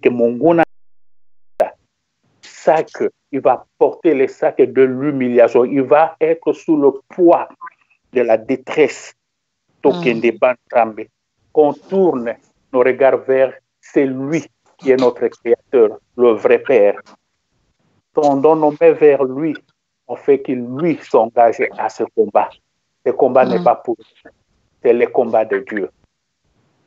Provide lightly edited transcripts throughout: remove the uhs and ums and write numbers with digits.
que Mongona sac, il va porter les sacs de l'humiliation, il va être sous le poids de la détresse. Qu'on tourne nos regards vers, c'est lui qui est notre créateur, le vrai Père. Tendons nos mains vers lui, on fait qu'il lui s'engage à ce combat. Ce combat n'est pas pour nous, c'est le combat de Dieu.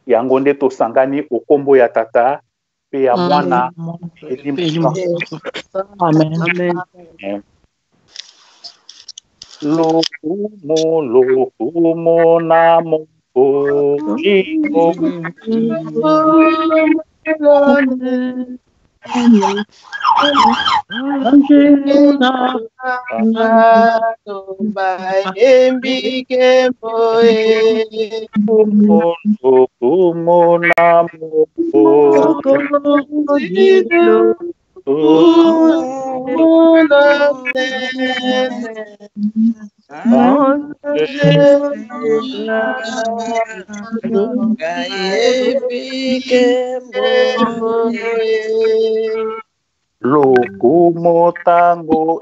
Yangonde to sangani au kombo ya tata, pe ya mwana, Amen. Amen. Lokumo namo Lokumo tango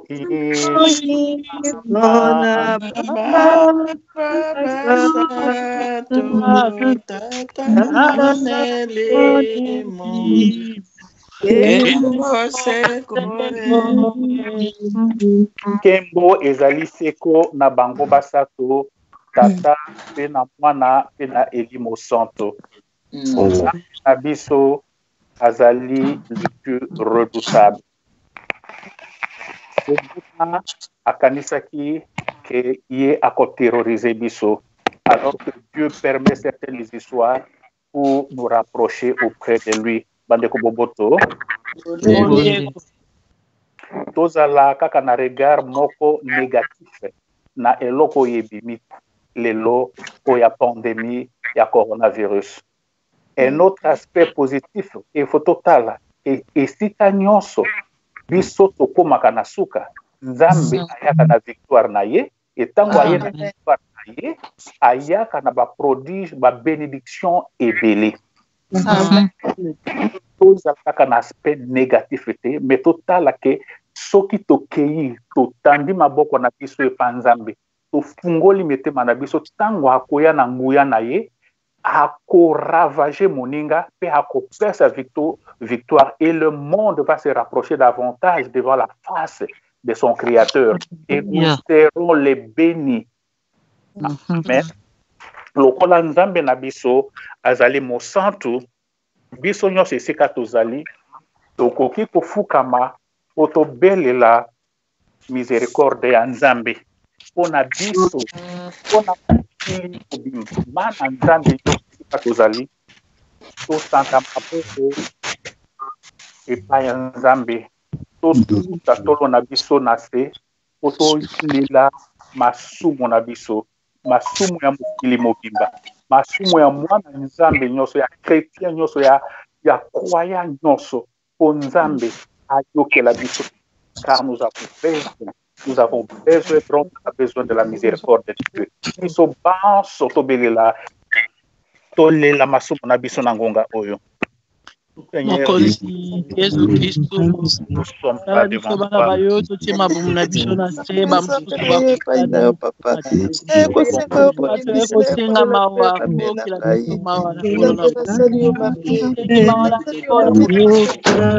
Kembo ezali seko na bango basato tata pe na mwana pe na elimo santo. Na biso azali le plus redoutable. Akanisaki que ye akoterroriser biso alors que Dieu permet certaines histoires pour nous rapprocher auprès de lui. Bandeko boboto. Tozala kaka na regard moko négatif na eloko yebimi lelo o ya pandémie ya coronavirus. Un autre aspect positif et total et sika nyonso biso tokomaka na suka Nzambe ayaka na victoire na ye et tango ayaka na victoire na ye ayaka na ba prodige ba bénédiction ebele. Tozalaka na aspect négativité mais total ke soki tokei totandi maboko na biso epa Nzambe tofungoli mitema na biso tango akoya na nguya na ye akoravager moninga pe akopesa victoire et le monde va se rapprocher davantage devant la face de son créateur et nous serons les bénis. Amen. Lokola Nzambe na biso azali mosantu biso nyonso esika tozali tokoki kofukama otobelela miséricorde ya Nzambe mpona biso mpona mana Nzambe esika tozali tosanta maboko epai ya Nzambe tosuka tolo na biso na se po toyilela masumu na biso masumu ya mokili mobimba masumu ya mwana Nzambe nyonso ya chrétien nyonso ya croyant nyonso po Nzambe ayokela biso car nous avons besoin de la miséricorde de Dieu. Biso banso tobelela tolela masumu na biso na ngonga oyo. Mokonzi Yesu Kristo tala biso bana bayo totima bomu na biso na se bamosusu bakosenga mawa kokila biso mawa na kolona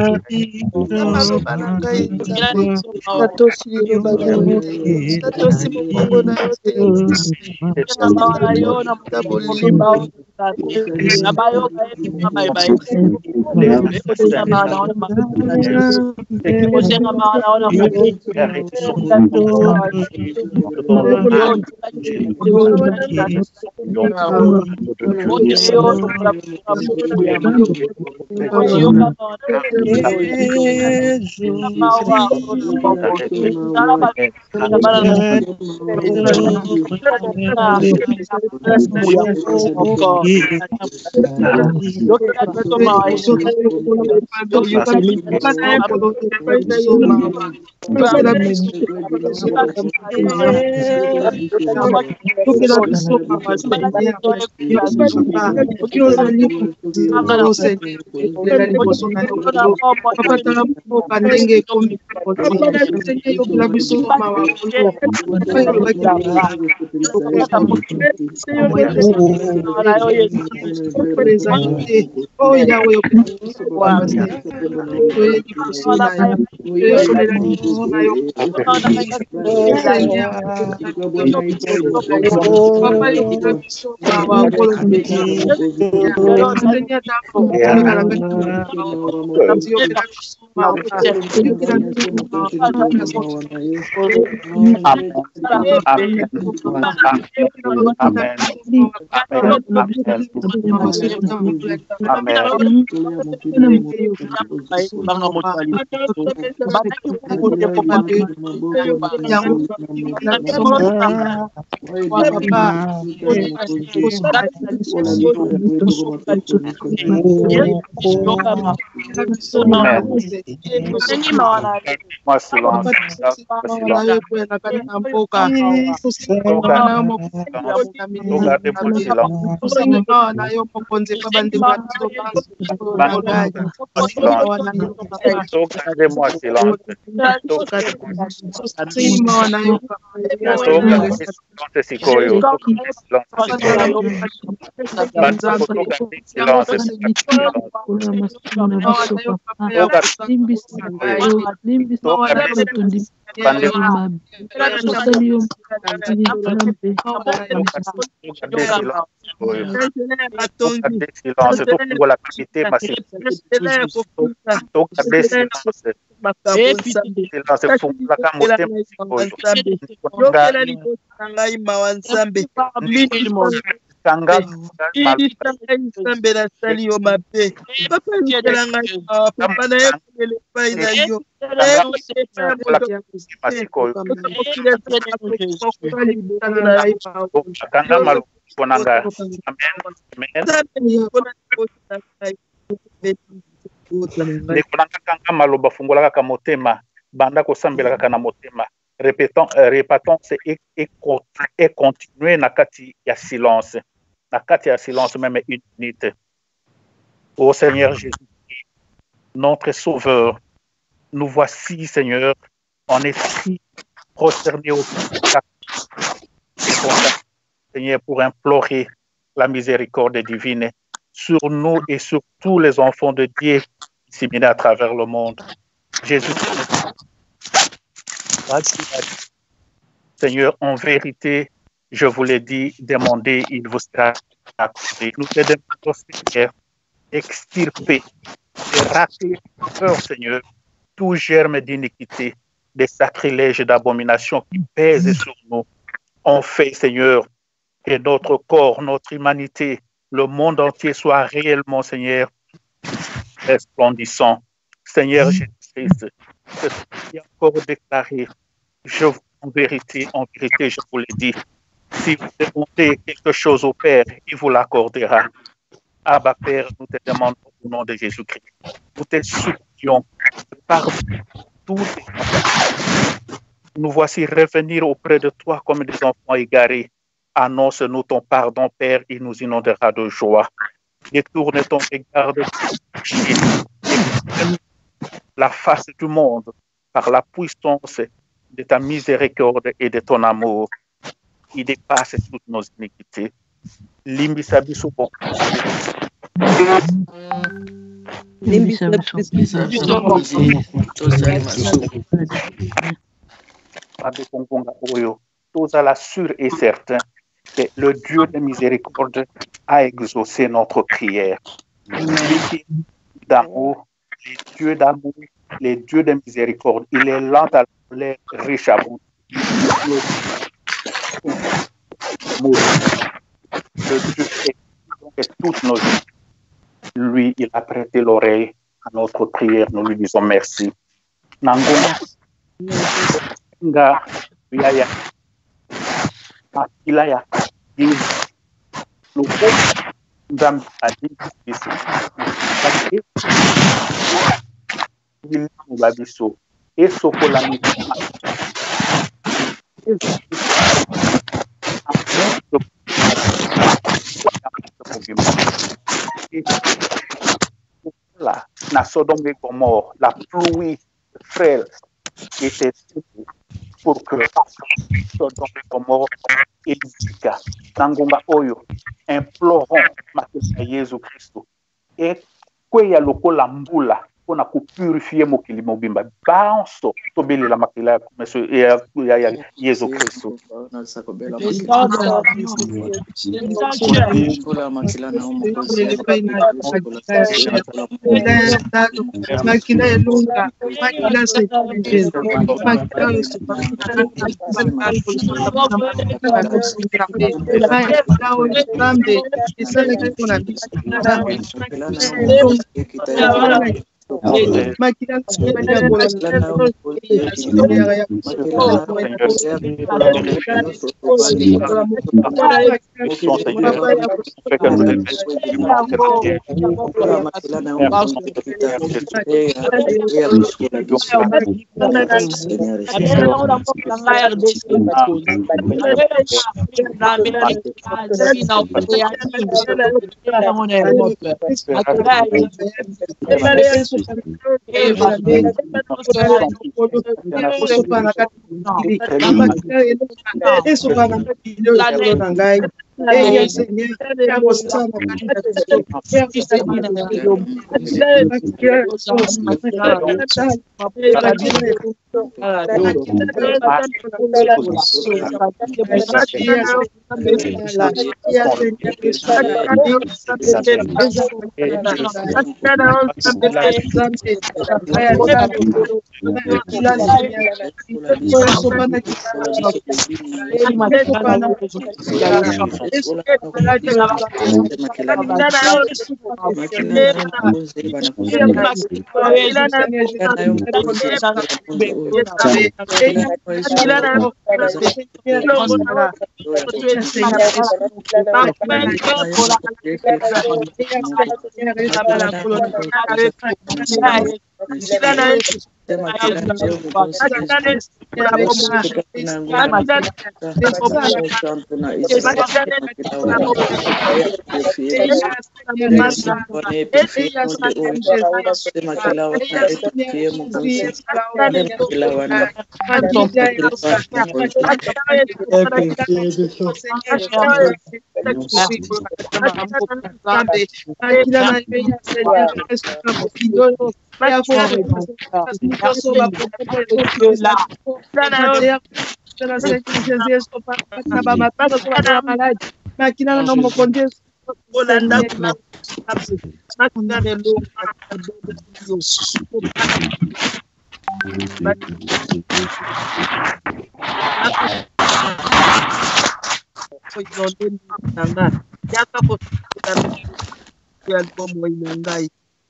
Répétons et continuer nakati ya silence. Nakati ya silence même une minute. Ô Seigneur Jésus, notre Sauveur, nous voici, Seigneur, on est si prosternés au Seigneur, pour implorer la miséricorde divine sur nous et sur tous les enfants de Dieu disséminés à travers le monde. Jésus, Seigneur, en vérité, je vous l'ai dit, demandez, il vous sera accordé. Nous te demandons, Seigneur, extirper, rater, Seigneur, tout germe d'iniquité, de sacrilèges et d'abominations qui pèsent sur nous. On fait, Seigneur, que notre corps, notre humanité, le monde entier soit réellement, Seigneur, resplendissant. Seigneur Jésus-Christ, je suis encore déclaré, en vérité, je vous l'ai dit, si vous demandez quelque chose au Père, il vous l'accordera. Abba Père, nous te demandons au nom de Jésus-Christ. Nous te supplions, pardon tous nous voici revenir auprès de toi comme des enfants égarés. Annonce-nous ton pardon, Père, il nous inondera de joie. Détourne ton regard de la face du monde par la puissance de ta miséricorde et de ton amour qui dépasse toutes nos iniquités. Limbisabiso la sûr et certain que le Dieu de miséricorde a exaucé notre prière. D'amour, les dieux de miséricorde, il est lent à la colère, riche à vous. Le Dieu est toutes nos vies. Lui, il a prêté l'oreille à notre prière. Nous lui disons merci. Nangoma, nga, yaya, akilaya, le nzambe adikisi bilimo babiso esokola mitema na Sodome et Gomorre, la pluie frêle était pour que Sodome et Gomorre édifika. Nangonga oyo, implorons Matéka Yesu Christo. Et kweya lokola mbula pona kupurifier mokili mobimba. Banso tobeli la makila monsieur ya Yesu Christo.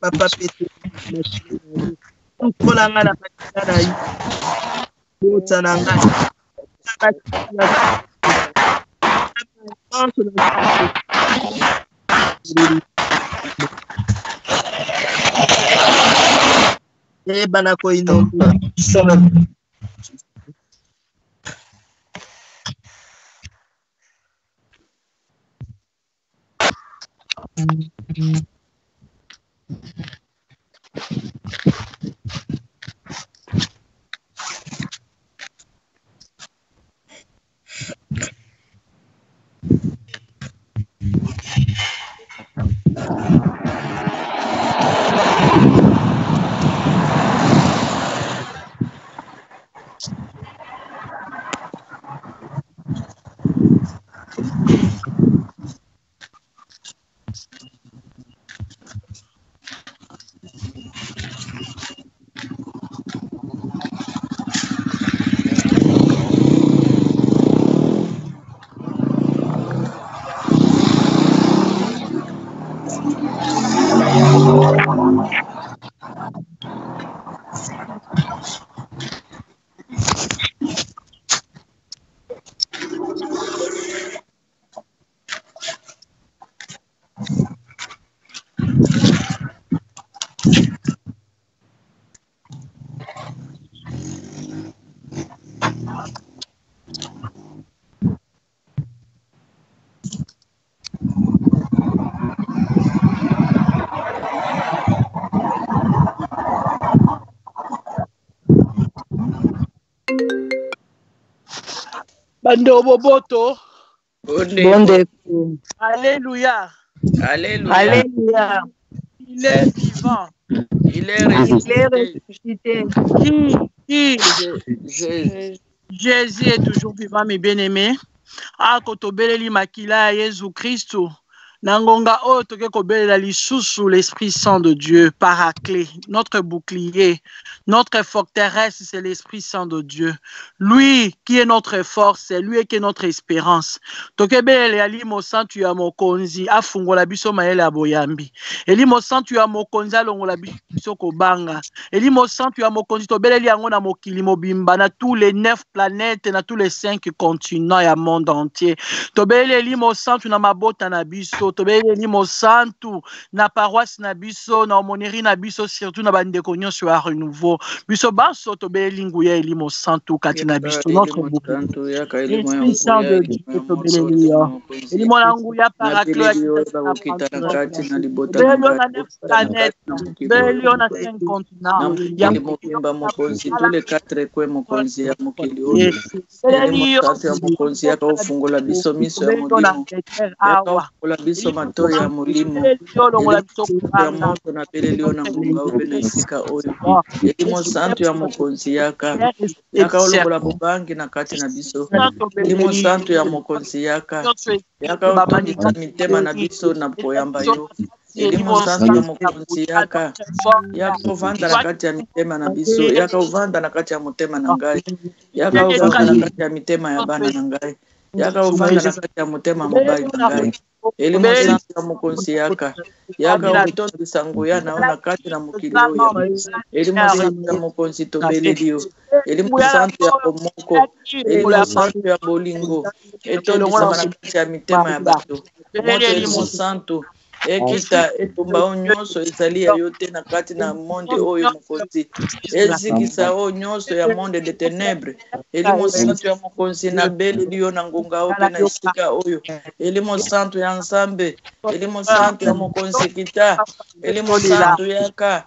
Papa pete tukolanga na bakana yi botananga bana ko inomba Bando Boboto. Alléluia. Alléluia. Alléluia. Il est vivant. Il est ressuscité. Qui? Jésus est toujours vivant, mes bien-aimés. Akotobeleli makila Jésus Christ. Nangonga o toke kobelela lisusu l'Esprit Saint de Dieu, Paraclet, notre bouclier, notre forteresse, c'est l'Esprit Saint de Dieu. Lui qui est notre force, c'est lui qui est notre espérance. Toke belele alimo santu ya mokonzi afungola biso mayele aboyambi. Elimo santu ya mokonzi alongola biso kobanga. Elimo santu ya mokonzi tobeleli yango na mokili mobimba na tous les 9 planètes na tous les 5 continents ya monde entier. Tobeleli elimo santu na mabota na biso. Tobeleli elimo santu na paroisse na biso na omoneri na biso surtout na bandeko nyonso ya renouveau. Biso baso tobeleli nguya elimo santu kati na biso notre bouclier. Esprit Saint de Dieu tobeleli yo. Elimo na nguya Paraclet tobeleli na 9 planètes. Tobeleli na 5 continents. Mokimba mokonzi tous les 4 kwe mokonzi ya mokili oyo. Elimo santu ya mokonzi yaka ofungola biso miso ya molimo. Yaka ofungola biso mato ya molimo. Elimo ya moto na beleli na ngunga obe na esika oyo. Elimo santu ya mokonzi yaka olongola bobangi na kati na biso. Elimo santu ya mokonzi yaka otondisa mitema na biso na koyamba yo. Elimo santu ya mokonzi yaka ovanda na kati ya mitema na biso, yaka ovanda na kati ya motema na ngai, yaka ovanda na kati ya mitema ya bana na ngai, yaka ovanda na kati ya motema mobali na ngai. Elimo santu ya mokonzi yaka otondisa nguya na kati na mokili oyo. Elimo santu ya mokonzi tobeleli yo. Elimo santu ya komoko, elimo santu ya bolingo, etondisa na kati ya mitema ya bato. Moto elimo santu ekita etumba o nyonso ezali ya yo te na kati na monde oyo mokonzi. Ezikisa o nyonso ya monde de ténèbres. Elimo santu ya mokonzi na beleli yo na ngonga ope na esika oyo. Elimo santu ya nzambe. Elimo santu ya mokonzi kita. Elimo santu yaka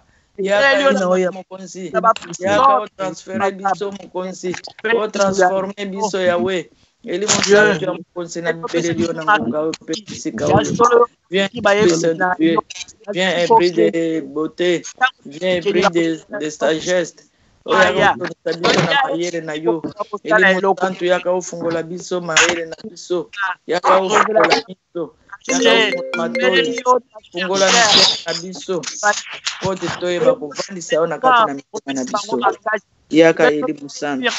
mokonzi. Yaka o transfere biso mokonzi. O transforme biso yawe. Elimo santu ya mokonzi na beleli yo na ngonga ope na esika oyo. Viens, viens épris de beauté, viens épris de sagesse. Oya mayere na yo. Elimo santu yaka ofungola biso mayere na biso. Yaka ofungola biso. Yaka matoi. Fungola miso na biso. Kote toyeba kovandisa yo na kati na mitema na biso. Yaka elimo santu.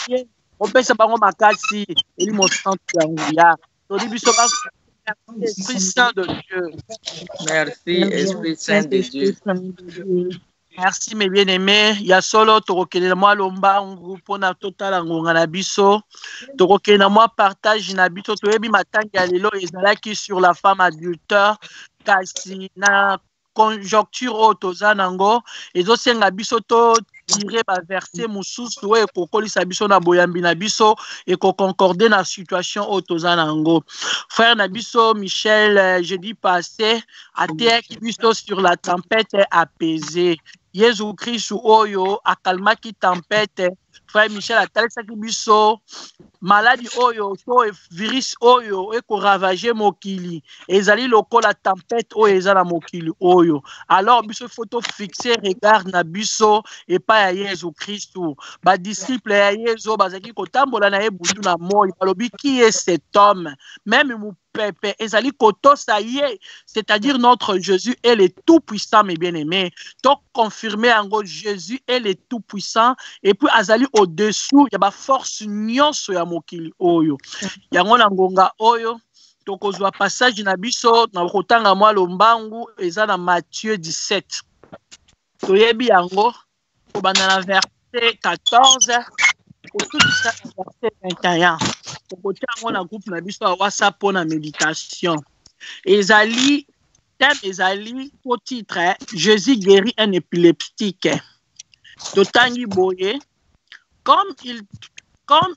Opesa bango makasi elimo santu ya nguya. Todi biso ba Esprit Saint de Dieu. Merci, Esprit Saint de Dieu. Merci, mes bien-aimés. Ya solo tokokele moi lomba ngrupo na total ngonga na biso. Tokokele na moi partage na biso toyebi matangi ya lelo ezalaki sur la femme adultère kasi na conjoncture o tozanango ezosenga biso to tire ba verset mosusu oyo ekokolisa biso na boyambi na biso ekoconcorde na situation oyo toza nango. Frère na biso Michel jeudi passé ateyaki biso sur la tempête apaisée. Jésus Christ oyo akalmaki tempête. Frère Michel atalisaki biso maladie oyo to virus oyo ekoravage mokili ezali lokola tempête oyo eza na mokili oyo. Alors biso photo fixer regard na biso epa ya Yesu Kristu. Ba disciple ya Yesu bazaki kotambola na ye butu na moi balobi qui est cet homme même pepe ezali kotosa ye, c'est-à-dire notre Jésus est le tout puissant mes bien-aimés. Donc confirmer en Jésus est le tout puissant et puis azali au-dessous ya ba force nyonso ya mokili oyo. Yango na ngonga oyo tokozwa passage na biso na kotanga mwa lombangu eza na Matthieu 17. Toyebi yango kobanda na verset 14 otutisa verset 21. Tokotango na groupe na biso ya WhatsApp pour la méditation. Ezali thème ezali au titre Jésus guérit un épileptique. Totangi boye comme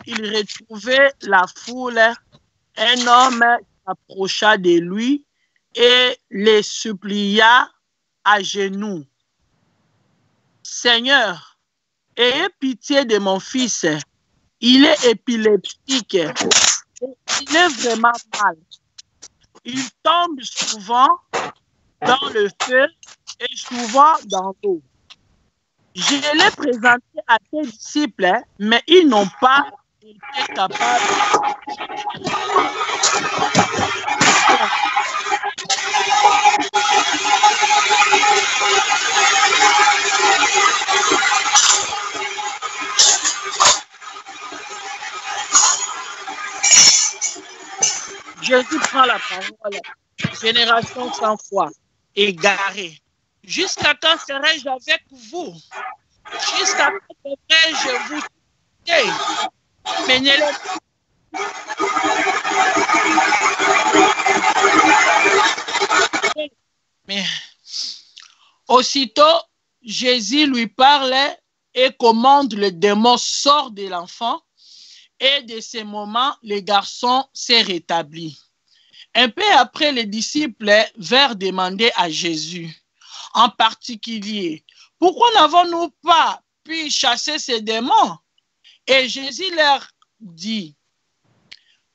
il retrouvait la foule, un homme s'approcha de lui et le supplia à genoux. Seigneur, ayez pitié de mon fils. Il est épileptique il est vraiment mal. Il tombe souvent dans le feu et souvent dans l'eau. Je l'ai présenté à tes disciples, mais ils n'ont pas été capables. Jésus prend la parole. Génération sans foi, égarée. Jusqu'à quand serai-je avec vous? Jusqu'à quand serai-je vous quitter? Mais aussitôt, Jésus lui parlait et commande le démon sort de l'enfant. Et de ce moment, le garçon s'est rétabli. Un peu après, les disciples vinrent demander à Jésus, en particulier, pourquoi n'avons-nous pas pu chasser ces démons? Et Jésus leur dit,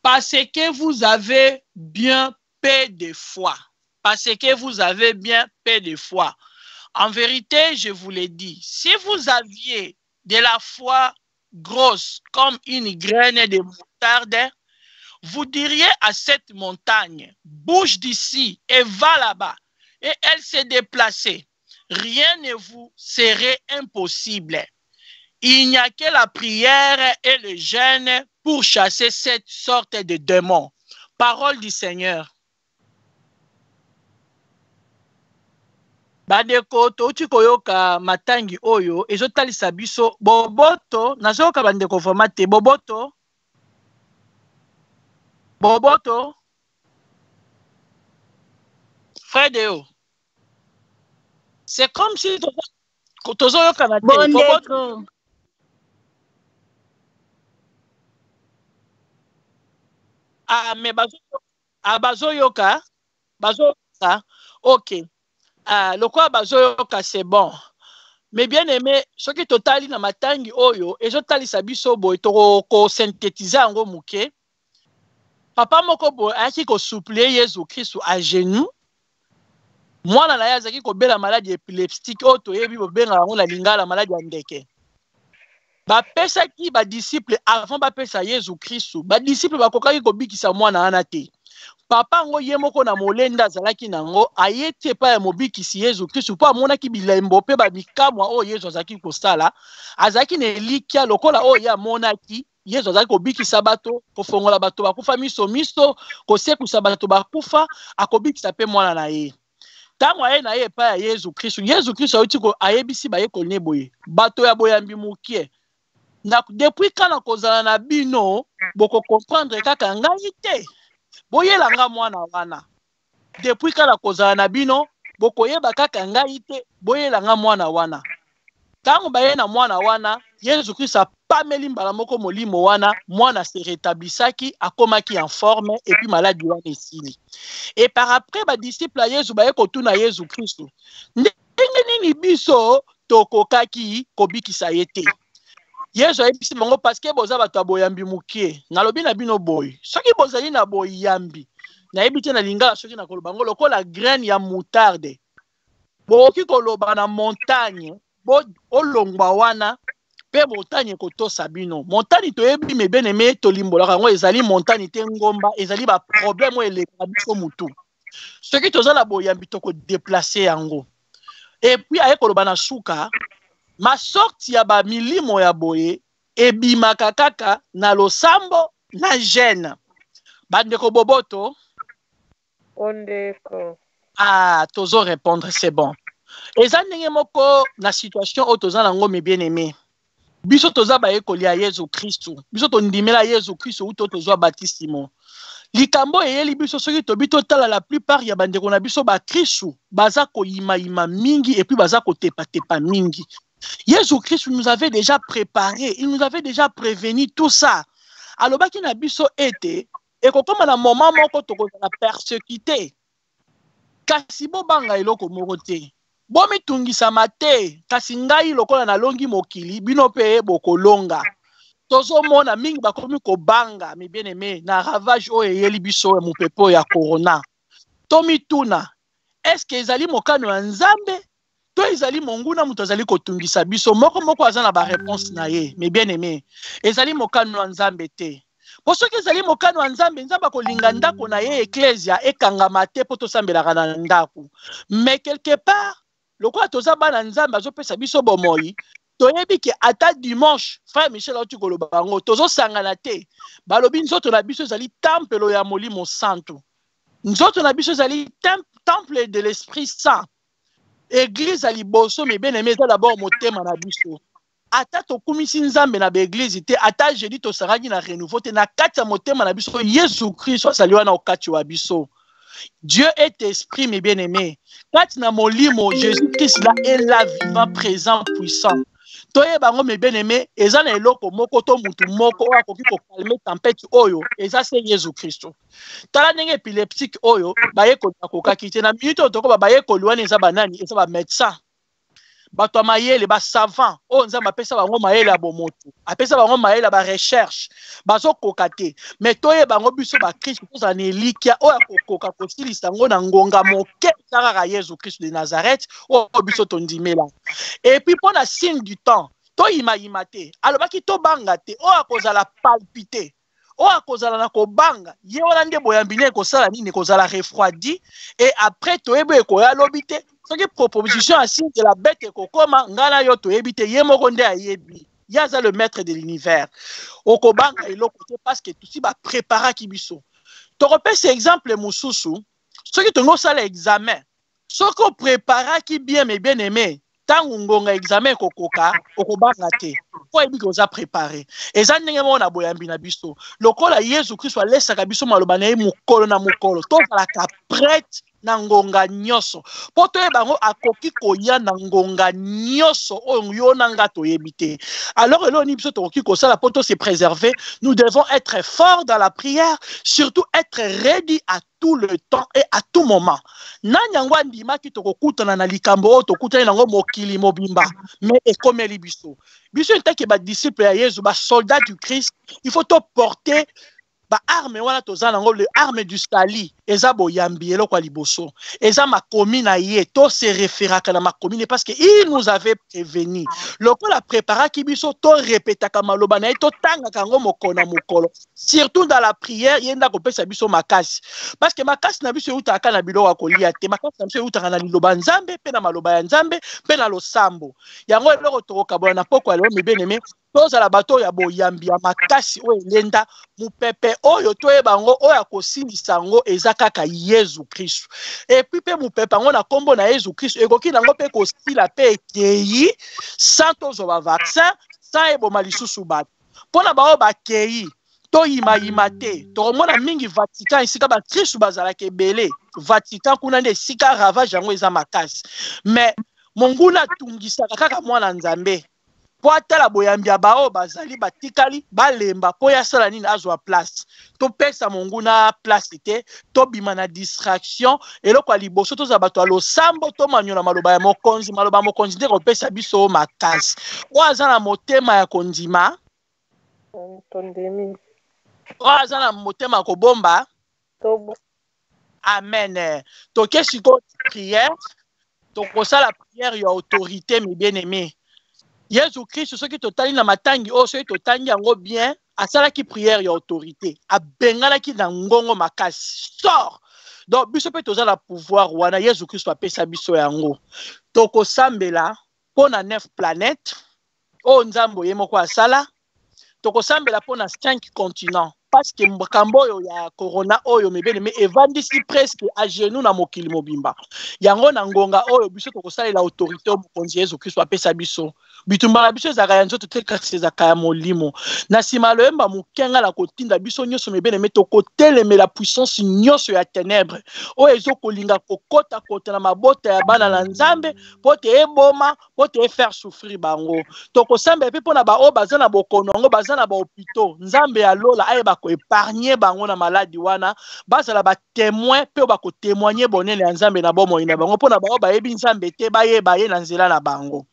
parce que vous avez bien peu de foi. Parce que vous avez bien peu de foi. En vérité, je vous l'ai dit, si vous aviez de la foi grosse comme une graine de moutarde, vous diriez à cette montagne, bouge d'ici et va là-bas, et elle s'est déplacée. Rien ne vous serait impossible. Il n'y a que la prière et le jeûne pour chasser cette sorte de démons. Parole du Seigneur. Bandeko touti koyoka matangi oyo ezotalisa biso boboto nazoyoka bandeko formate boboto Fredeo. C'est comme si tozoyoka na boboto. Ah mais bazoyoka OK. Le quoi bazoyoka c'est bon. Mais bien aimé, ce qui totali na matangi oyo ezotalisa biso boy ko synthétiser ngo muke. Papa moko boy aki ko supplier Jésus Christ à genoux. Mwana na yazaki ko bela maladie épileptique oto yebi bo benga ngo la lingala maladie ya ndeke. Ba pesa ki ba disciple avant ba pesa Jésus Christ. Ba disciple ba kokaki ko bikisa mwana ana te. Papa ngo ye moko na molenda azalaki nango ayete pa ya mobikisi Yesu Kristo po amonaki bilembo pe ba bikamwa o Yesu azaki kosala azaki na elikia lokola o ya monaki Yesu azaki kobikisa bato kofongola bato bakufa miso kosekusa bato bakufa akobikisa pe mwana na ye tango aye na ye pa ya Yesu Kristo ayuti ko ayebisi ba ye kolne boye bato ya boyambi mukie na depuis kana kozala na bino boko comprendre kaka ngai te boyelanga mwana wana depuis kala kozala na bino bokoyeba kaka ngai te boyelanga mwana wana tango baye na mwana wana Yesu Christ apameli mbala moko molimo wana mwana se rétablisaki akomaki en forme et puis maladie wana esili et par après ba disciple Yesu baye kotuna Yesu Christ ndenge nini biso tokokaki kobikisa yete Yesu ayebisi bango parce que boza bato boyambi mukie nalobi na bino boy soki bozali na boyambi na yebite na lingala soki na koloba bango lokola graine ya moutarde boki koloba na montagne bo olongwa wana pe montagne kotosa bino montagne toyebi me bien-aimé tolimbolaka ngo ezali montagne te ngomba ezali ba problème eleka biso mutu soki tozala boyambi toko déplacer yango et puis aye koloba na suka ma sorti ya ba milimo ya boye ebimaka kaka na losambo na gêne bandeko boboto ondeko tozo répondre c'est bon eza ndenge moko na situation oyo toza nango me bien aimé biso toza bayekoli ya Yesu Kristu biso tondimela Yesu Kristu uto tozwa batisimo likambo eyeli biso soki tobi totala la plupart ya bandeko na biso ba Kristu baza koyima mingi et puis baza kotepa mingi Jésus Christ nous avait déjà préparé, il nous avait déjà prévenu tout ça. Alors, baki na biso ete, et comme à un moment moko to la persécuté, kasi bo banga eloko moko te. Bo mitungisa mate, kasi ngai lokola na longi mokili, bino pe bokolonga. tozo mona mingi bakomi ko banga mi bien aimé na ravage oyo eyeli biso ya mopepe ya corona tomi tuna est-ce que ezali mokano ya nzambe to ezali monguna muto azali kotungisa biso moko aza na ba réponse na ye mi bien aimé ezali mokano ya nzambe te po soki ezali mokano ya nzambe nzambe akolinga ndako na ye ecclesia ekangama te po tosambelaka na ndako mais quelque part lokola toza bana nzambe azopesa biso bomoi toyebi ke ata dimanche frère Michel auti koloba bango tozosangana te balobi nzoto na biso ezali temple ya molimo santo nzoto na biso ezali temple de l'esprit saint église à liboso mais bien aimé eza d'abord motema na biso ata tokumisi nzambe na baeglise te ata jeudi tosangaki na renouveau te na kati ya motema na biso Yesu Christ azali wana okati wa biso. Dieu est esprit, mes bien-aimés. Quand na molimo, Jésus-Christ là est là, vivant, présent, puissant. Toye bango mes bien-aimés, eza na eloko moko to mutu moko oyo akoki ko calmer tempête oyo, eza c'est Jésus-Christ. Tala ndenge épileptique oyo, baye ko kokaki te na minute otoko baye ko luana eza banani, eza ba médecin. Bato mayele ba savant o nzamba pesa bango mayele abomoto apesa bango mayele ba recherche bazo kokate mais toye bango biso ba Christ za nelikia o akokoka kosilisa ngo na ngonga moke kaka Yesu Christ de Nazareth o biso tondimela et puis pour la signe du temps to imate alobaki to banga te o akozala palpiter o akozala na kobanga ye wana nde boyambine kosala nini kozala refroidi et après toyebe ekoya lobite soki proposition asigne de la bête ekokoma ngana yo toyebi te ye moko nde ayebi yaza le maître de l'univers okobanga eloko te parce que tusi ba préparaki biso tokopesa exemple mosusu soki tongosala examen soki opreparaki bien mais bien aimé tango ngonga examen kokoka okobanga te po ebi koza préparé eza ndenge moko na boyambi na biso lokola Yesu Kristo alesaka biso maloba na ye mokolo na mokolo tozalaka prête na ngonga nyoso po toyeba ngo akoki koya na ngonga nyoso oyo yo nanga toyebi te alors eloni biso tokoki kosala po to se préserver nous devons être forts dans la prière surtout être ready à tout le temps et à tout moment nanyango andimaki tokokutana na likambo oyo tokutani nango mokili mobimba mais ekomeli biso ntaki ba disciple ya Yesu ba soldat du Christ il faut to porter ba arme wana tozana ngo le arme du salut eza boyambi eloko liboso eza makomi na ye to se référaka na makomi parce que il nous avait prévenu lokola prépara ki biso to répétaka maloba na ye to tanga kango mokona mokolo surtout dans la prière yenda ko pesa biso makasi parce que makasi na biso utaka na biloko kolia te makasi na biso utaka na liloba nzambe pe na maloba ya nzambe pe na losambo yango eloko tokoka bona poko alo me bien aimé tozala bato ya boyambi ya makasi oyo elenda mupepe oyo toyeba ngo oyo akosilisa ngo eza kaka Yesu Kristo et puis pe mupepe ngo na kombo na Yesu Kristo ekoki nango pe kosila pe ekei sans tozoba vaccin sans eboma lisusu bato mpona bao bakei toyima te tokomona mingi Vatican esika bakristu bazalaka ebele Vatican kuna nde esika ravage yango eza makasi mais monguna atungisaka kaka mwana nzambe po atala boyambi ya bao bazali batikali balemba po yasala nini azwa place topesa monguna place te tobima na distraction eloko ya liboso toza bato ya losambo tomanyola maloba ya mokonzi maloba mokonzi nde kopesa biso makasi oyo aza na motema ya kondima oyo aza na motema ya kobomba amen toke siko prière tokosala prière ya autorité mes bien-aimés Yesu Christ soki totali na matangi o soki totangi yango bien asalaki prière ya autorité abengalaki na ngongo makasi sort donc biso pe toza na pouvoir wana Yesu Christ apesa biso yango tokosambela pona 9 planètes o nzambo ye moko asala tokosambela pona 5 continents parce que makambo oyo ya corona oyo mebele evandisi presque à genoux na mokili mobimba yango na ngonga oyo biso tokosalela autorité mokonzi Yesu Kristo apesa biso bitumba na biso ezaka ya nzoto te kasi ezaka ya molimo na nsima loyemba mokenga la kotinda biso nyonso mebele tokotelemela puissance nyonso ya ténèbre oyo ezokolinga kokota na mabota ya bana na nzambe po te eboma po te faire souffrir bango tokosambela mpe mpona baoyo baza na bokono yango baza na bahopitau nzambe ya lola ayeba koépargne bango na maladi wana bazala batémoin mpe bakotémoigne bonene ya nzambe na bomoi na bango mpona bango bayebi nzambe te bayeba ye na nzela na bango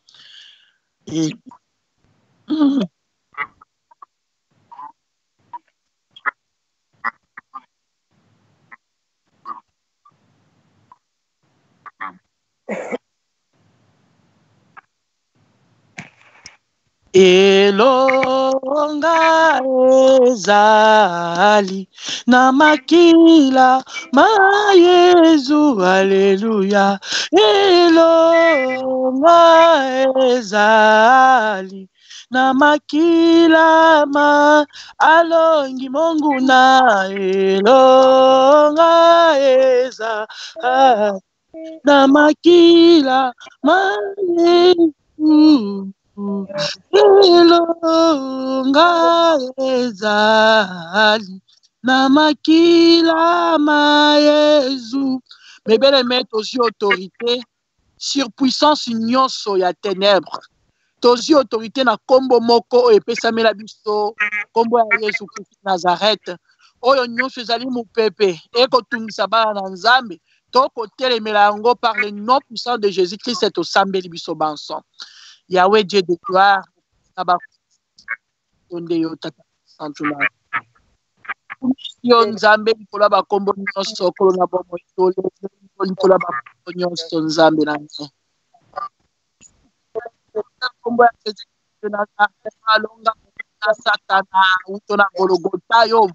elonga ezali na makila ma Yesu haleluya elonga ezali na makila ma alongi Mungu na elonga ezali na makila ma Yesu elonga ezali na makila ma Yesu. Mes bien-aimés, aussi autorité, surpuissance nyonso ya ténèbres. Tozi autorité na kombo moko epesami la biso kombo ya Yesu Christ Nazareth. Oyo nyonso ezali mupepe ekotungisa bana na Nzambe tokotelemela yango par le nom puissant de Jésus-Christ et osambeli biso banso. Yahweh Dieu de gloire, yo Nzambe likola bakombo nyonso kolona bomo itole likola bakombo nyonso Nzambe na nzo. Kombo ya Jésus na alonga na Satana utona Golgotha yo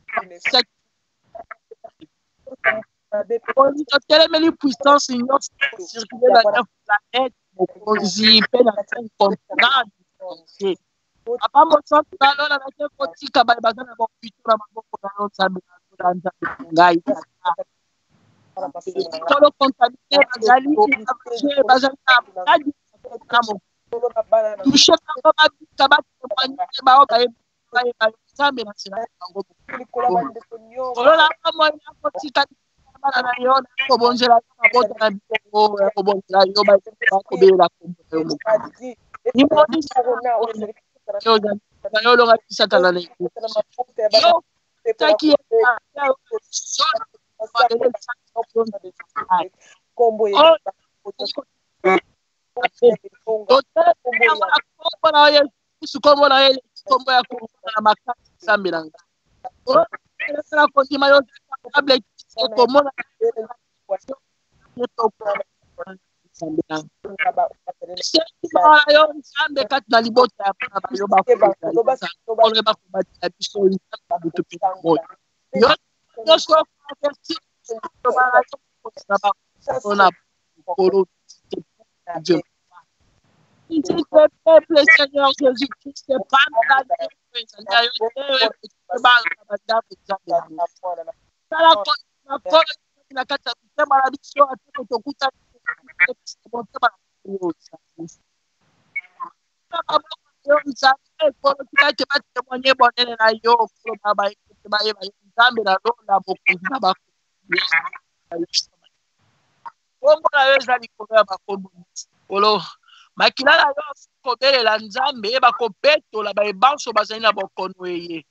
telemeli puissance nyonso circuler la planète mokonzi pe na continent. Apa mosantu na lona na ke kotika bale bazana bopito na maboko na yo Nzambe na ngai tolo contaminé bazali bazali na mo touché par ma kabati moanye ba o ba Nzambe na sina bango olola mo na kotika na yo ko bonjela na bota na biko ko bonjela yo ba ko bela ko ni mo ni yo lo ngati satana le yo taki kombo ya Nzambe kati na libota ya bana bayo bakobatela biso peuple Seigneur Jésus-Christ na kati ya mitema na biso atako tokuta témoigner bonheur na yo Nzambe na londa bokonzi na kombo na yo eza likolo ya bakombo olo makila na yo kobelela Nzambe bakopetola bayebanso bazali na bokono eye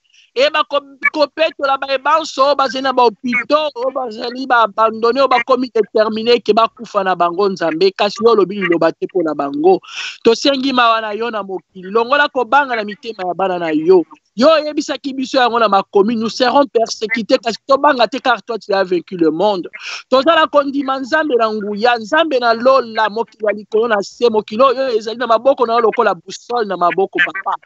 bakopetola bayebanso bazali na bahopito oyo bazali baabandone oyo bakomi détermine ke bakufa na bango Nzambe kasi yo olobi liloba te mpo na bango tosengi mawa na yo na mokili longola kobanga na mitema ya bana na yo yo oyebisaki biso yango na makomi nous serons persécutés kasi tobanga te car toi tu as vaincu le monde tozala kondima Nzambe na nguya Nzambe na lola mokili ya likolo na se mokili oyo ezali na maboko na yo lokola boussole na maboko papa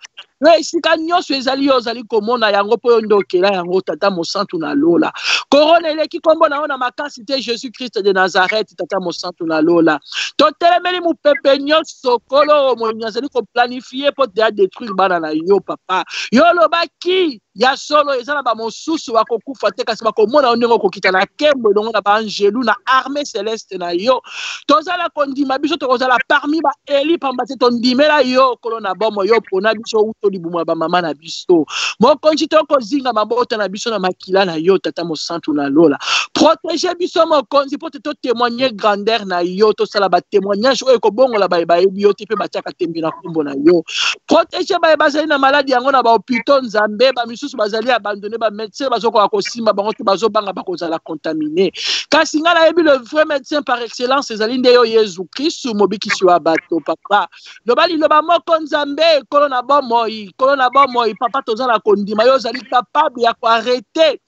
yo esika nyonso ezali yo ozali komona yango mpo yo nde okela yango tata mosantu na lola korona eleki kombo na yo na makasi te Jésus Christ de Nazareth tata mosantu na lola totelemeli mopepe nyonso kolo moyini azali koplanifie mpo te adétruire bana na yo papa yo lobaki ya solo eza na bamosusu bakokufa te kasi bakomona yo ndenge okokita na kembo elongo na baangelu na armée céleste na yo tozala kondima biso tokozala parmi baeli pamba te tondimela yo kolo na bomo yo mpona biso uto libumu ya bamama na biso mokonzi tokozinga mabota na biso na makila na yo tata mosantu na lola protege biso mokonzi mpo te totémoigne grandeur na yo tosala batémoignage oyo ekobongola baye bayebi yo te mpe batiaka tembe na nkombo na yo protege baye bazali na maladi yango na bahopito Nzambe bamisusu bazali abandonne bamédecin bazokoka kosimba bango te bazobanga bakozala contaminé kasi nga nayebi le vrai médecin par excellence ezali nde yo Yesu Kristu mobikisi wa bato papa loba liloba moko Nzambe kolo na bomoi papa tozala kondima yo ozali capable ya koarrete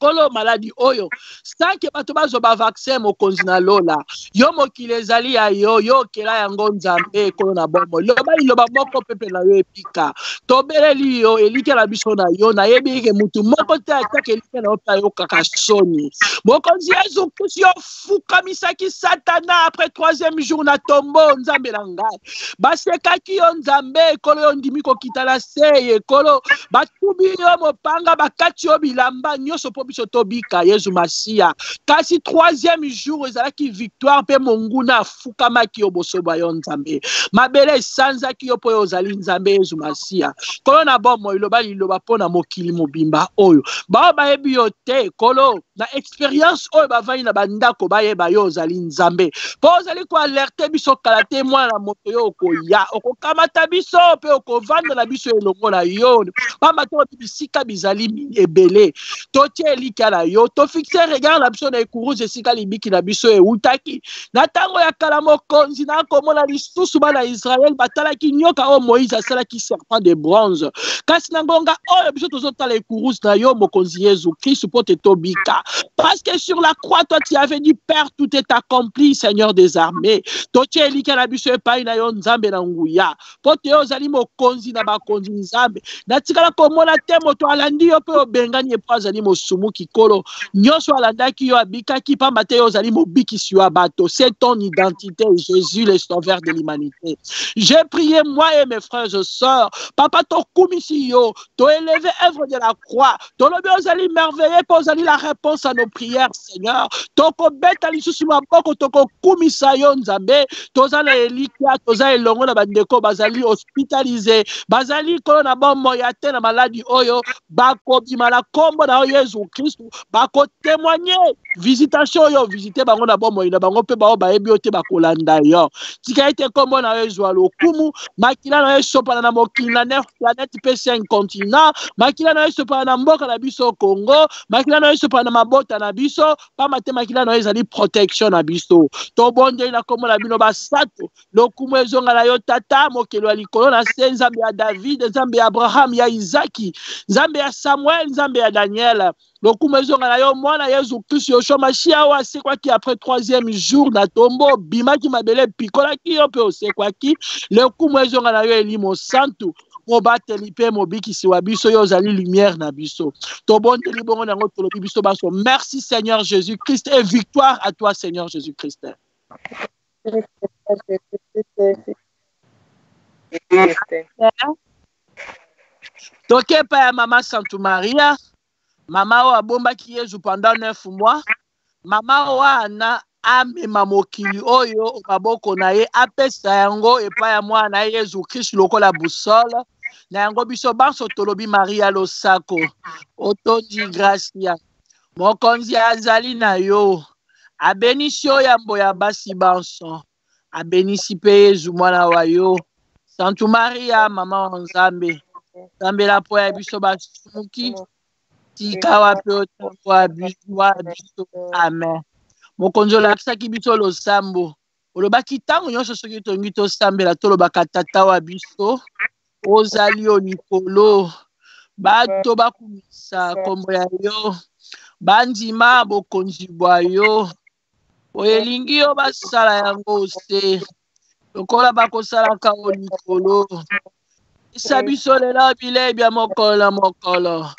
kolo maladie oyo sans que bato bazoba vaccin mokonzi na lola yo mokili ezali ya yo okela yango nzambe ekolo na bomoi loba liloba moko pepe na yo epika tobeleli yo elikela biso na yo nayebi eke mutu moko te atake elike na yo mpe ayokaka soni mokonzi yesu kristo yo fukamisaki satana après 3e jour na tombo nzambe na ngai basekaki yo nzambe ekolo yo ndimi kokita na se ekolo batubi yo mopanga bakati yo bilamba nyonso mpo biso tobika yesu masiya kasi 3e jour ezalaki victoire mpe monguna afukamaki yo bosoba yo nzambe mabele esanzaki yo mpo yo ozali nzambe yesu masiya kolo na bomoi loba liloba mpo na mokili mobimba oyo bao bayebi yo te kolo na expérience oyo bavandi na bandako bayeba yo ozali nzambe mpo ozali koalerte biso kala te mwana na moto yo okoya okokamata biso mpe okovandela biso elongo na yo pamba to bisika bizali ebele totie elika na yo tofixe regard na biso na ekuruze esika libiki na biso eutaki na ntango ya kala mokonzi na komona lisusu bana Israel batalaki nyoka oyo Moïse asalaki serpent de bronze kasi na ngonga oyo biso tozotala ekuruze na yo mokonzi Yesu Christ mpo te tobika parce que sur la croix toi tu avais dit Père tout est accompli Seigneur des armées totie elika na biso epai na yo nzambe na nguya mpo te ozali mokonzi na bakonzi nzambe natikala komona te moto alandi yo mpe obengani epo azali mosumu kikolo nyonso alandaki yo abikaki pamba te yo ozali mobikisi yo bato c'est ton identité Jésus le sauveur de l'humanité j'ai prié moi et mes frères et sœurs papa tokumisi yo toélevé œuvre de la croix tolobi ozali merveilleux mpo ozali la réponse à nos prières Seigneur tokobeta lisusu maboko tokokumisa yo nzambe toza na elikia toza elongo na bandeko bazali hospitalisé bazali kolo na bomoi ya te na maladi oyo bakobima na kombo na yo Yesu Kristu bakotémoigner visitation oyo visite bango na bomoi na bango mpe bao bayebi yo te bakolanda yo tika ete kombo na yo ezwa lokumu makila na yo esopana na mokili na 9 planète mpe 5 continent makila na yo esopana na mboka na biso Congo makila na yo esopana na mabota na biso pamba te makila na yo ezali protection na biso tobondeli na kombo na bino basato lokumu ezonga na yo tata mokelo ya likolo na se nzambe ya David nzambe ya Abraham ya Isaki nzambe ya Samuel nzambe ya Daniel lokumu ezonga na yo mwana Yesu Kristo yoshua mashia oyo asekwaki après 3e jour na tombo bimaki mabele pikolaki yo mpe osekwaki lokumu ezonga na yo elimo santu mobateli mpe mobikisi wa biso yo ozali lumière na biso tobondeli bongo nango tolobi biso baso merci Seigneur Jésus Christ et victoire à toi Seigneur Jésus Christ. Toke pa ya mama Santu Maria mama oyo abombaki Yesu pendant 9 mois mama wana amema mokili oyo maboko na ye apesa yango epai ya mwana na Yesu Kristo lokola busole na yango biso banso tolobi Maria losako otondi gracia mokonzi azali na yo abenisi yo yambo ya basi banso abenisi mpe Yesu mwana wa yo Santu Maria mama wa Nzambe Nzambe po ya biso basumuki tika wape otombo biso amen mokonzi olakisaki biso losambo olobaki ntango nyonso soki tongi tosambela tolobaka tata wa biso ozali yo likolo bato bakumisa kombo ya yo bandima bokonzi bwa yo oyelingi yo basala yango se lokola bakosalaka o likolo isa biso lelo bilei bya mokolo na mokolo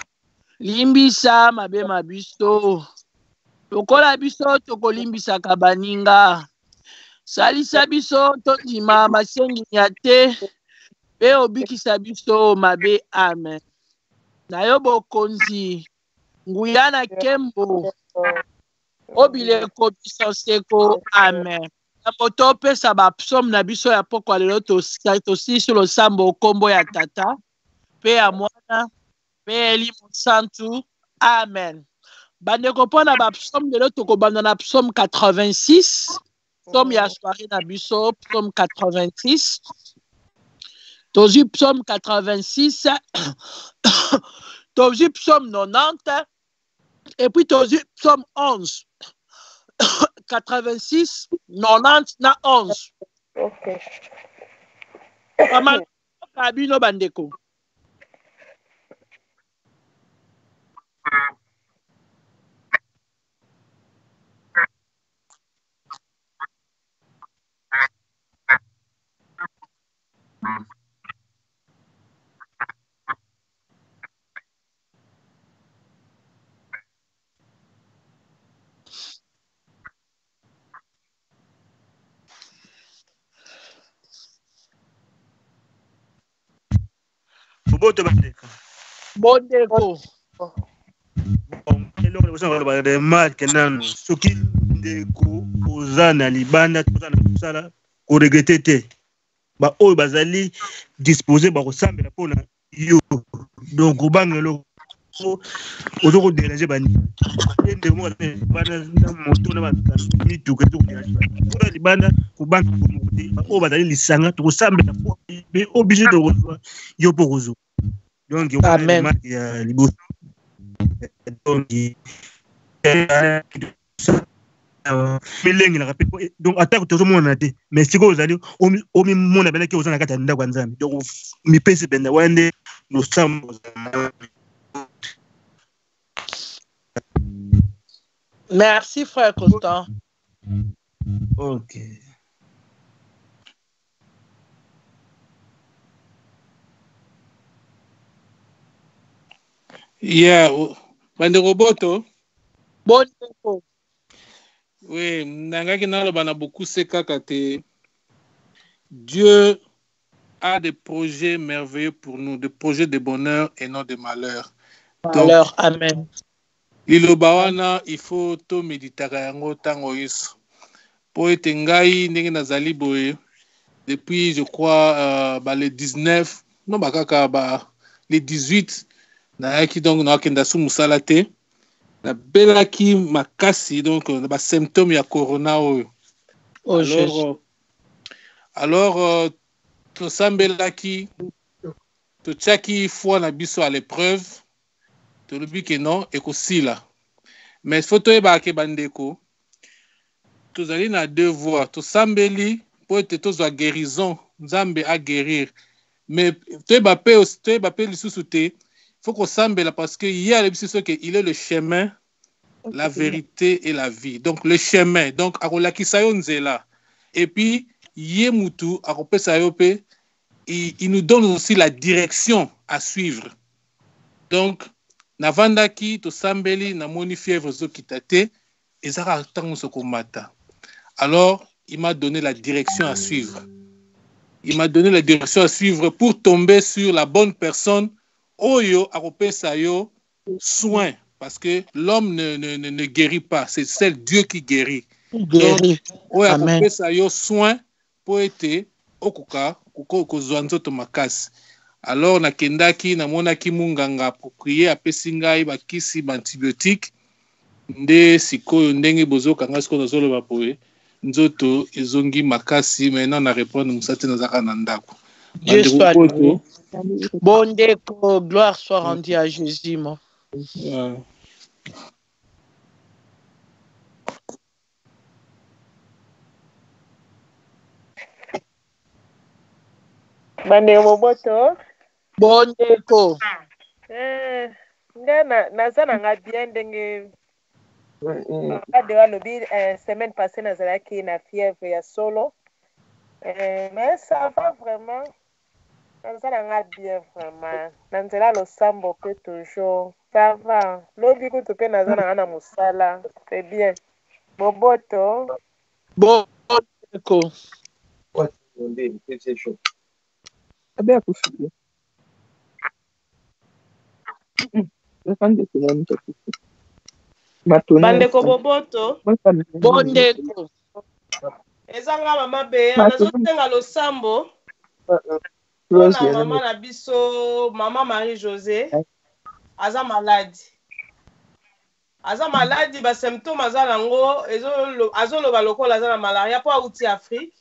limbisa mabe mabiso lokola biso tokolimbisaka baninga salisa biso tondima masengi ya te mpe obikisa biso mabe amen na yo bokonzi nguya na kembo obileko biso seko amen moto opesa bapsaume na biso ya pokwa lelo tosisi losambo okombo ya tata mpe ya mwana mpe elimo santu amen bandeko mpona bapsaume lelo tokobanda na psaume 86 psaume ya soirée na biso psaume 86 tozwi psaume 86 tozwi psaume 90 et puis tozwi psaume 11 86 90 na 11 okay. Kabino bandeko Boboto bandeko. Bondeko. Bon, eloko kozanga ba remarque nanu soki ndeko oza na libanda toza na kosala ko regretter te. Ba oyo bazali disposer ba kosambela pona yo. Donc obanga eloko ozo ko déranger bani. Ndeko mo bana na moto na ba mituka to déranger bani. Pona libanda kubanga ko mote ba oyo bazali lisanga to kosambela po mais obligé de rejoindre yo pour rejoindre. Donc Amen. Il y a liboso. Donc donc attaque toujours mon até mais si vous allez au même mon abena qui vous en a kata nda kwanza donc mi pese benda wande nous sommes Merci frère Constant. OK. Yeah, bande roboto. Bondeko. Oui, nangaki naloba na beaucoup seka kate. Dieu a des projets merveilleux pour nous, des projets de bonheur et non de malheur. Alors, amen. Liloba wana il faut to méditaka yango tango yesu. Po ete ngai ndenge nazali boye depuis je crois le 19 non bakaka le 18 nayaki donc nakenda su musala te nabelaki makasi donc ba symptômes ya corona oyo. Alors tosambelaki totiaki foi na biso à l'épreuve tolobi ke non ekosila mais faut toyeba ke bandeko tozali na deux voies tosambeli po ete tozwa guérison nzambe a guérir mais toyeba pe lisusu te faut kosambela parce que ye alebi biso ke il est le chemin la vérité et la vie donc le chemin donc akolakisa yo nzela et puis ye mutu akopesa yo pe il nous donne aussi la direction à suivre donc navandaki tosambeli namoni fièvre ezokita te ezaka ntango sokomata. Alors il m'a donné la direction à suivre. Il m'a donné la direction à suivre pour tomber sur la bonne personne oyo akopesa yo soin parce que l'homme ne guérit pas, c'est seul Dieu qui guérit. Donc oyo akopesa yo soin po ete okoka kozwa nzoto makasi. Alors nakendaki namonaki munganga approprié apesi ngai bakisi antibiotique nde sikoyo ndenge bozokanga sikoyo nazoloba boye nzoto ezongi makasi maintenant na répondre musate nazaka na ndako. Dieu soit loué. Bondeko, gloire soit rendue à Jésus. Bande moboto. Bondeko. Nga naza nanga bien ndenge de walobi semaine passée nazalaki na fièvre ya solo mais ça va vraiment naza nanga bien vraiment na nzela losambo pe toujours ça va lobi kutu pe naza nanga na mosala c'est bien boboto Bondeko. Abe akufikia. Bandeko boboto. Bondeko. Ezanga mama be nazotenga losambo. Ona mama na biso mama Marie José aza malade. Aza malade ba symptômes aza nango azoloba lokola aza na malaria po auti Afrique.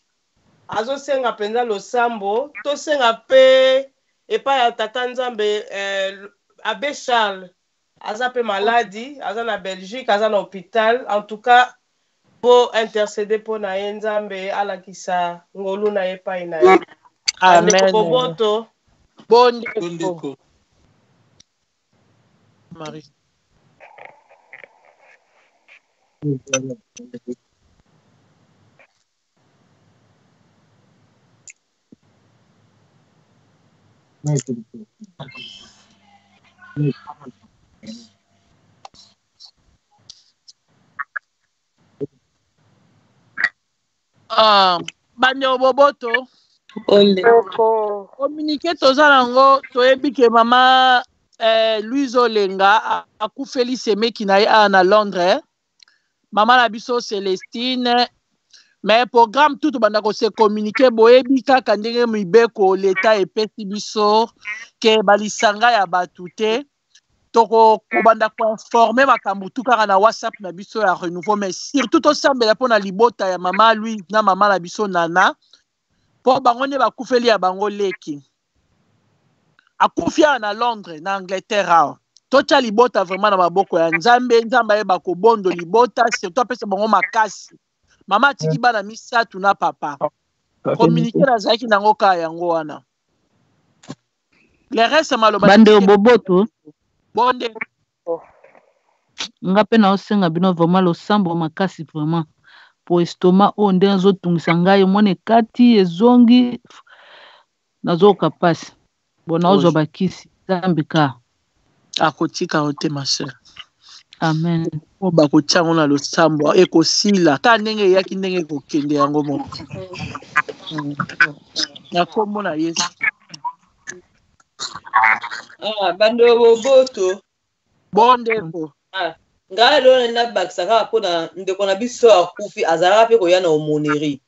Azosenga penza losambo tosenga pe epa ya tata nzambe Abbé Charles aza pe maladi aza na Belgique aza na hôpital en tout cas pour intercéder pour na ye nzambe alakisa ngolu na ye pai na ye. Amen. Boboto. Bondeko. Marie. Bande boboto. Communiqué toza nango toyebi ke mama Louise Olenga akufeli semeki na ye na Londres. Mama na biso Célestine. Mais programme tout banda ko se communiquer boyebi kaka ndenge mibeko l'État epesi biso ke balisanga ya batute. Toko kobanda ko informer makambo tout kaka na WhatsApp na biso ya renouveau, mais surtout to sambela pona libota ya mama Louise na mama na biso Nana. Po bango ne bakufeli ya bango leki. Akufia na Londres na Angleterre. Tocha libota vraiment na maboko ya Nzambe, Nzamba ye bakobondo libota, surtout apesa bango makasi. Mama tiki bana misatu na papa. Communiquer na zaki nango ka yango wana. Le reste maloba bande boboto. Bonde. Nga pe na osenga bino vraiment losambo makasi vraiment. Po estomac o nde azotungisa ngai mone kati ezongi nazoka pasi. Bona ozo bakisi Nzambe ka. Akotika ote ma sœur. Amen. O bakotiango na losambo ekosila ta ndenge yaki ndenge kokende yango moko. Na kombo na Yesu. Bando boboto. Bondeko. Ngai lelo na bakisa kaka mpona ndeko na biso akufi azalaka mpe koya na omoneri.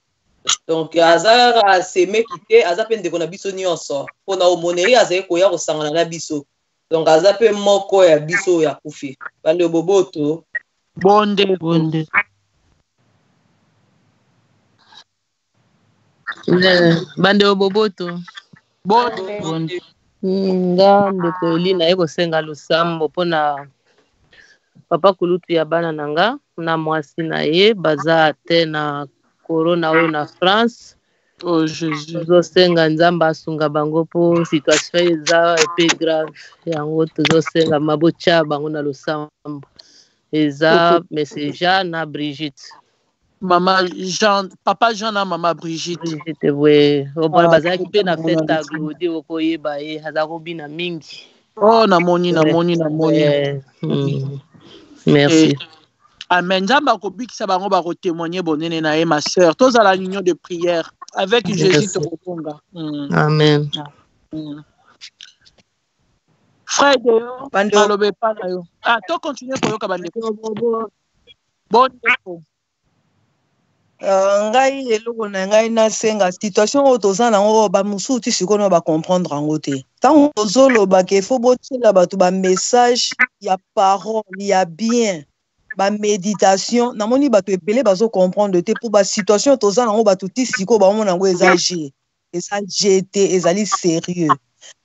Donc azalaka semeki te aza mpe ndeko na biso nyonso mpona omoneri azali koya kosangana na biso. Donc aza mpe moko ya biso oyo akufi. Bando boboto. Bondeko. Bande boboto. Bonde. Nga ndeko Elina ye kosenga losambo mpona papa kulutu ya bana na nga na mwasi na ye baza te na corona oyo na France. Oh Jésus. Tozosenga Nzambe asunga bango po situation eza epe grave yango tozosenga mabotia bango na losambo. Eza Messenger na Brigitte. Mama Jean, papa Jean na mama Brigitte. Brigitte we. Obona bazaki pe na fête à Glody okoyeba ye azako bina mingi. Oh namoni. Merci. Amen. Nzamba kobikisa bango ba témoigner bonene na ye ma sœur. Tous à la union de prière avec Jésus tokonga. Amen. Frère Deo, malobe pa na yo. To continuer koyoka bandeko. Bondeko. Ngai eloko na ngai nasenga situation oyo toza nango bamosusu ti sikoyo bacomprendre yango te ntango tozoloba ke fo botiela bato bamessage ya parole ya bien baméditation namoni bato ebele bazocomprendre te mpo basituation toza nango bato ti sikoyo bamona yango eza je te ezali sérieux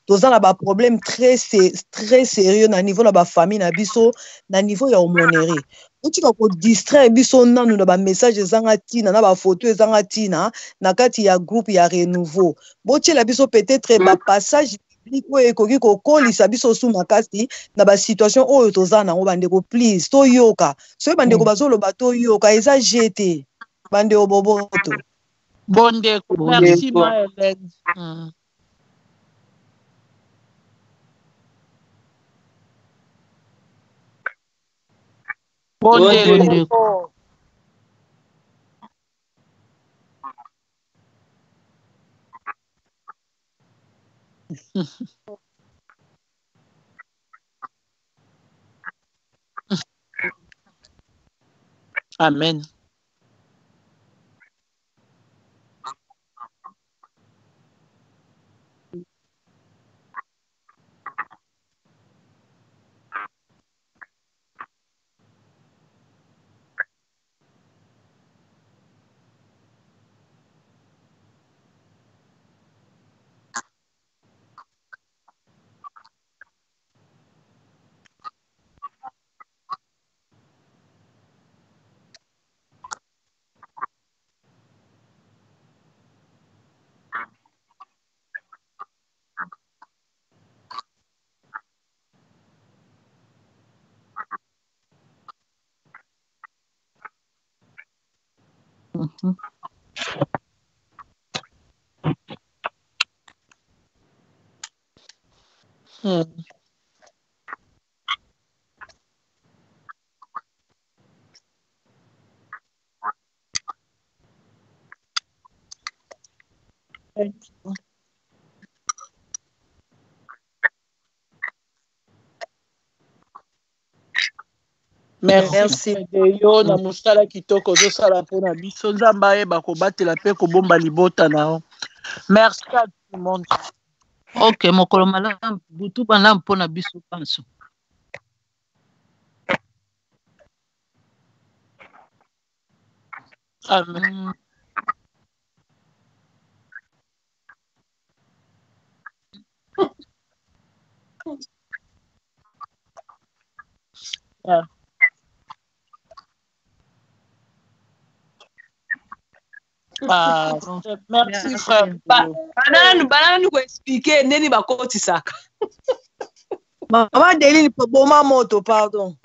toza na baproblème très sérieux na niveau na bafamille na biso na niveau ya omoneri otika kodistraire biso nanu na bamessage ezanga ntina na bafoto ezanga ntina na kati ya groupe ya renouveau botiela biso peut-être bapassage biblique oyo ekoki kokolisa biso su makasi na basituation oyo toza nango bandeko please toyoka soki bandeko bazoloba toyoka eza jete bandeko boboto Bondeko. Merci ma Hélène. Bondeko. Amen. Merci yo na mosala kitoko ozosala mpona biso nzambe ayeba kobatela mpe kobomba libota nao. Merci à tout le monde. Ok, mokolo malamu butu malamu mpona biso panso. Amen. Merci frère. Banana nous expliquer neni bakotisaka. Maman Deline boma moto pardon.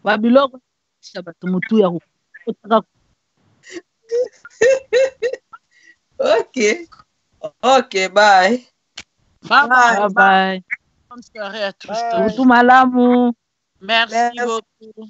Babiloko bato mutu ya kotaka. Ok. Ok, bye. Bye bye. Bonne soirée à tous. Mutu malamu. Merci beaucoup.